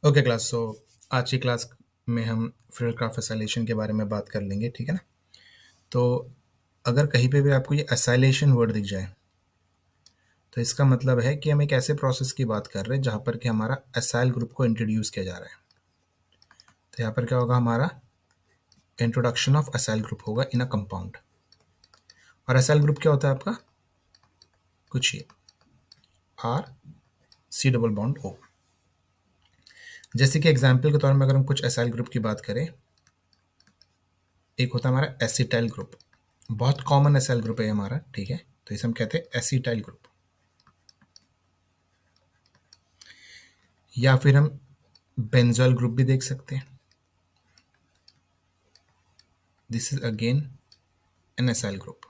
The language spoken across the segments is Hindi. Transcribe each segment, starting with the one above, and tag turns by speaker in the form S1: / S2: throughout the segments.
S1: Okay class. सो आज की क्लास में हम फिल्डक्राफ्ट एसाइलेशन के बारे में बात कर लेंगे, ठीक है ना। तो अगर कहीं पे भी आपको ये एसाइलेशन वर्ड दिख जाए तो इसका मतलब है कि हम एक ऐसे प्रोसेस की बात कर रहे हैं जहाँ पर कि हमारा एसाइल ग्रुप को इंट्रोड्यूस किया जा रहा है। तो यहाँ पर क्या होगा, हमारा इंट्रोडक्शन ऑफ एसाइल ग्रुप होगा इन अ कंपाउंड। और एसाइल ग्रुप क्या होता है आपका, कुछ ये R C double bond O. जैसे कि एग्जाम्पल के तौर में अगर हम कुछ एसाइल ग्रुप की बात करें, एक होता है हमारा एसिटाइल ग्रुप। बहुत कॉमन एसाइल ग्रुप है हमारा, ठीक है। तो इसे हम कहते हैं एसिटाइल ग्रुप। या फिर हम बेंजोइल ग्रुप भी देख सकते हैं। This is again an acyl group.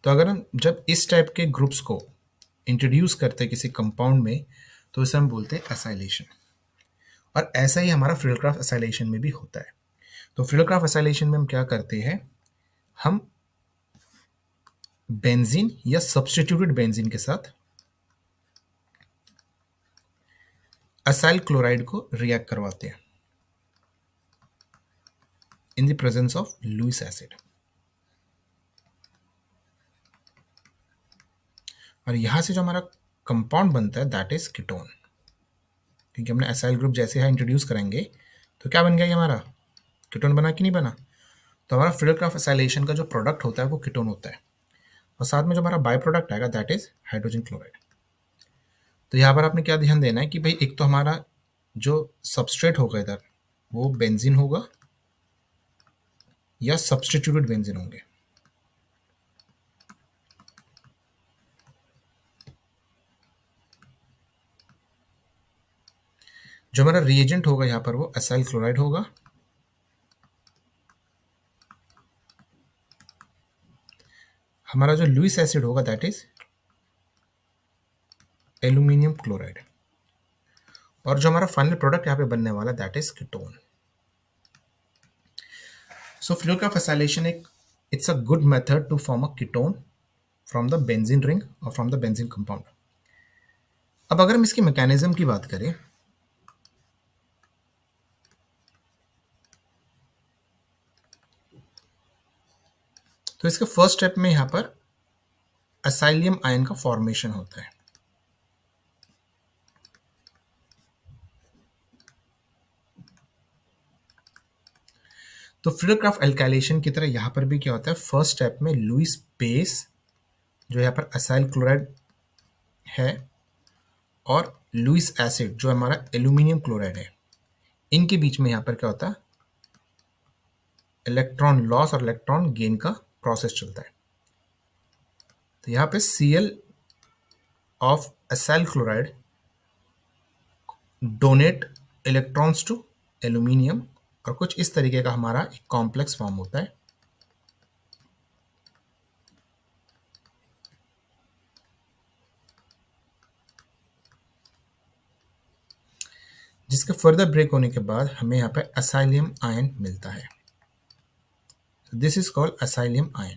S1: तो अगर हम जब इस टाइप के ग्रुप्स को इंट्रोड्यूस करते हैं किसी कंपाउंड में तो इसे हम बोलते हैं एसाइलेशन। और ऐसा ही हमारा फिल्डक्राफ्ट एसाइलेशन में भी होता है। तो फिल्डक्राफ्ट एसाइलेशन में हम क्या करते हैं, हम बेंजीन या सब्स्टिट्यूटेड बेंजीन के साथ असाइल क्लोराइड को रिएक्ट करवाते हैं in the presence of Lewis acid. और यहां से जो हमारा कंपाउंड बनता है दैट इज कीटोन। क्योंकि हमने एसाइल ग्रुप जैसे यहाँ इंट्रोड्यूस करेंगे तो क्या बन गया ये हमारा, कीटोन बना कि नहीं बना। तो हमारा फिल्डक्राफ्ट एसाइलेशन का जो प्रोडक्ट होता है वो कीटोन होता है। और साथ में जो हमारा बाय प्रोडक्ट आएगा दैट इज हाइड्रोजन क्लोराइड। तो यहाँ पर आपने क्या ध्यान देना है कि भाई एक तो हमारा जो सबस्ट्रेट होगा इधर वो बेंजीन होगा या सब्सटीट्यूटेड बेंजीन होंगे। जो हमारा रिएजेंट होगा यहाँ पर वो एसाइल क्लोराइड होगा। हमारा जो लुइस एसिड होगा दैट इज एल्यूमिनियम क्लोराइड। और जो हमारा फाइनल प्रोडक्ट यहाँ पे बनने वाला that is ketone. So Friedel Crafts acylation एक it's a good method to form a ketone from the benzene ring और फ्रॉम द बेंजीन कंपाउंड। अब अगर हम इसके मैकेनिज्म की बात करें तो इसके फर्स्ट स्टेप में यहाँ पर असाइलियम आयन का फॉर्मेशन होता है। तो फिल्डक्राफ्ट एल्काइलेशन की तरह यहाँ पर भी क्या होता है, फर्स्ट स्टेप में लुइस बेस जो यहाँ पर असाइल क्लोराइड है और लुइस एसिड जो हमारा एल्यूमिनियम क्लोराइड है, इनके बीच में यहाँ पर क्या होता है, इलेक्ट्रॉन लॉस और इलेक्ट्रॉन गेन का प्रोसेस चलता है। तो यहाँ पे Cl of acyl chloride donate electrons to aluminium और कुछ इस तरीके का हमारा एक कॉम्प्लेक्स फॉर्म होता है। जिसके फर्दर ब्रेक होने के बाद हमें यहाँ पे असाइलियम आयन मिलता है। This is called acylium ion.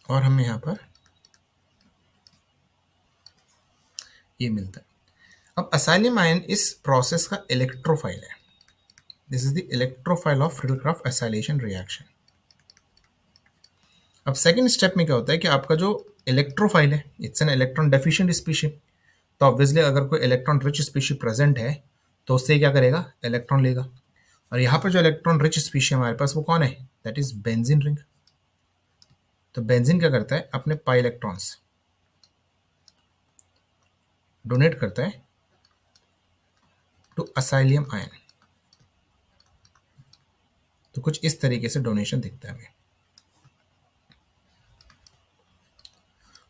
S1: और हमें यहाँ पर ये मिलता है। अब असाइलियम आयन इस प्रोसेस का इलेक्ट्रोफाइल है। This is the electrophile of Friedel Crafts acylation reaction. अब सेकेंड स्टेप में क्या होता है कि आपका जो इलेक्ट्रोफाइल है it's an electron deficient species. तो ऑब्वियसली अगर कोई इलेक्ट्रॉन रिच स्पीशी प्रेजेंट है तो उससे क्या करेगा, इलेक्ट्रॉन लेगा। और यहाँ पर जो इलेक्ट्रॉन रिच स्पीशी हमारे पास वो कौन है, दैट इज बेंजीन रिंग। तो बेंजीन क्या करता है, अपने पाई इलेक्ट्रॉन्स डोनेट करता है टू असाइलियम आयन। तो कुछ इस तरीके से डोनेशन दिखता है हमें।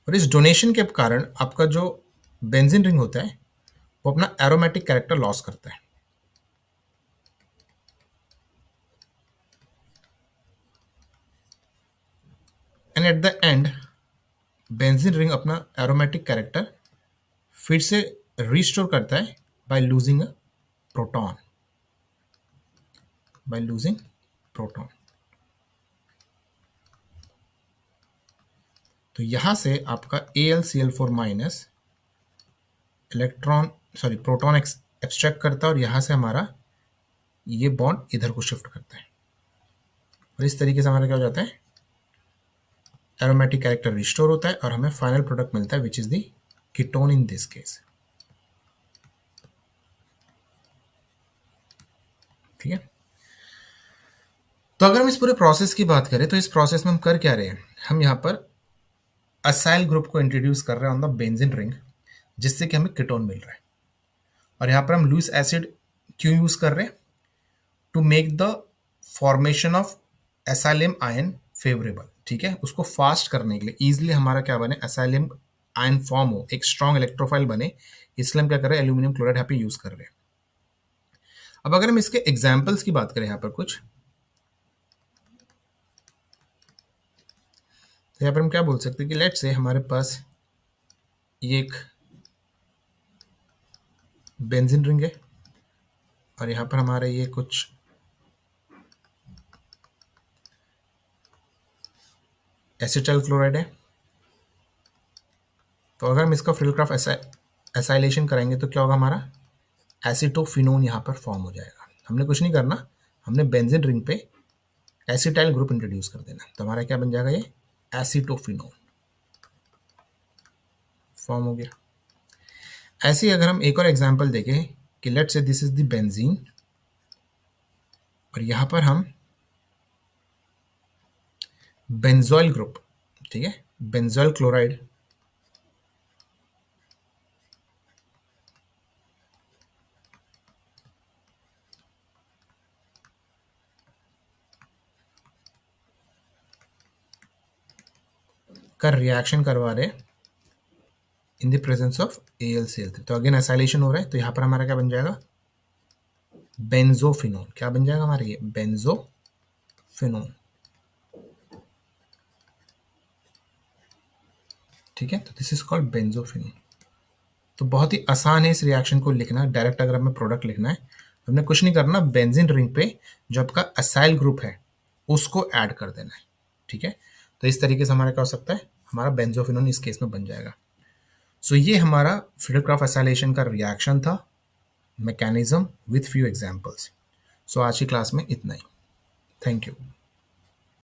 S1: और इस डोनेशन के कारण आपका जो बेंजीन रिंग होता है वो अपना एरोमेटिक कैरेक्टर लॉस करता है। And at the end benzene ring अपना एरोमेटिक कैरेक्टर फिर से रिस्टोर करता है by losing a proton. By losing proton. तो यहां से आपका AlCl4 माइनस प्रोटॉन एब्स्ट्रैक्ट करता है और यहां से हमारा ये बॉन्ड इधर को शिफ्ट करता है और इस तरीके से हमारा क्या हो जाता है, एरोमेटिक कैरेक्टर रिस्टोर होता है और हमें फाइनल प्रोडक्ट मिलता है which is the ketone in this case. ठीक है, तो अगर हम इस पूरे प्रोसेस की बात करें तो इस प्रोसेस में हम कर क्या रहे हैं, हम यहाँ पर असाइल ग्रुप को इंट्रोड्यूस कर रहे हैं ऑन द बेंजीन रिंग, जिससे कि हमें कीटोन मिल रहा है। और यहाँ पर हम लुईस एसिड क्यों यूज कर रहे हैं, to make the formation of acylium ion favourable. ठीक है, उसको फास्ट करने के लिए इजिली हमारा क्या बने, एसाइलियम आयन फॉर्म हो, एक स्ट्रॉन्ग इलेक्ट्रोफाइल बने, इसलिए हम क्या कर रहे हैं, एल्यूमिनियम क्लोराइड यहाँ पे यूज कर रहे हैं। अब अगर हम इसके एग्जाम्पल्स की बात करें यहाँ पर कुछ, तो यहाँ पर हम क्या बोल सकते हैं कि लेट्स से हमारे पास ये एक बेंजीन रिंग है और यहाँ पर हमारा ये कुछ एसिटाइल क्लोराइड है। तो अगर हम इसका फिल्क्राफ्ट एसाइलेशन करेंगे तो क्या होगा, हमारा एसीटोफिनोन यहाँ पर फॉर्म हो जाएगा। हमने कुछ नहीं करना, हमने बेंजीन रिंग पे एसिटाइल ग्रुप इंट्रोड्यूस कर देना, तो हमारा क्या बन जाएगा, ये एसीटोफिनोन फॉर्म हो गया। ऐसे ही अगर हम एक और एग्जांपल देखें कि let's say this is the benzene और यहाँ पर हम बेंजोइल ग्रुप, ठीक है, बेंजोइल क्लोराइड का रिएक्शन करवा रहे in the presence of AlCl3, तो अगेन एसाइलेशन हो रहा है, तो यहाँ पर हमारा क्या बन जाएगा, बेंजोफिनोन। क्या बन जाएगा हमारा, ये बेंजोफिनोन। ठीक है, तो दिस इज कॉल्ड बेंजोफिनोन। तो बहुत ही आसान है इस रिएक्शन को लिखना। डायरेक्ट अगर हमें प्रोडक्ट लिखना है तो हमने कुछ नहीं करना, बेंजीन रिंग पे जो आपका असाइल ग्रुप है उसको ऐड कर देना है। ठीक है, तो इस तरीके से हमारा क्या हो सकता है, हमारा बेंजोफिनोन इस केस में बन जाएगा। सो ये हमारा फिडरक्राफ्ट एसाइलेशन का रिएक्शन था, मैकेनिज्म विथ फ्यू एग्जांपल्स। सो आज की क्लास में इतना ही। Thank you.